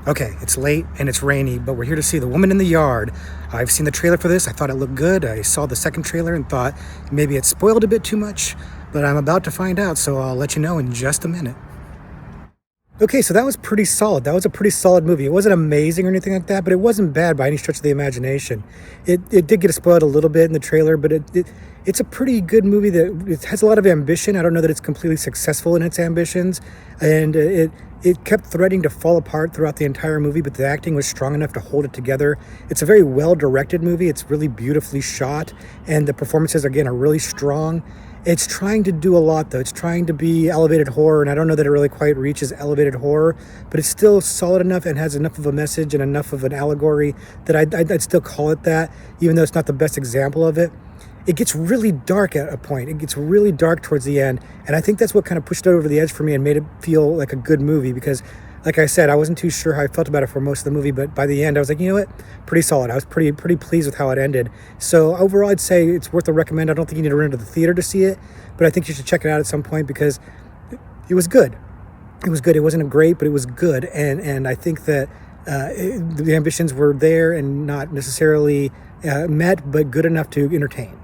Okay, it's late and it's rainy, but we're here to see The Woman in the Yard. I've seen the trailer for this. I thought it looked good. I saw the second trailer and thought maybe it spoiled a bit too much, but I'm about to find out, so I'll let you know in just a minute. Okay, so that was pretty solid. That was a pretty solid movie. It wasn't amazing or anything like that, but it wasn't bad by any stretch of the imagination. It did get spoiled a little bit in the trailer, but it's a pretty good movie that it has a lot of ambition. I don't know that it's completely successful in its ambitions, and it kept threatening to fall apart throughout the entire movie, but the acting was strong enough to hold it together. It's a very well-directed movie. It's really beautifully shot, and the performances, again, are really strong. It's trying to do a lot, though. It's trying to be elevated horror, and I don't know that it really quite reaches elevated horror, but it's still solid enough and has enough of a message and enough of an allegory that I'd still call it that, even though it's not the best example of it. It gets really dark at a point. It gets really dark towards the end, and I think that's what kind of pushed it over the edge for me and made it feel like a good movie because, like I said, I wasn't too sure how I felt about it for most of the movie, but by the end, I was like, you know what? Pretty solid. I was pretty pleased with how it ended. So overall, I'd say it's worth a recommend. I don't think you need to run into the theater to see it, but I think you should check it out at some point because it was good. It was good. It wasn't great, but it was good, and I think that the ambitions were there and not necessarily met, but good enough to entertain.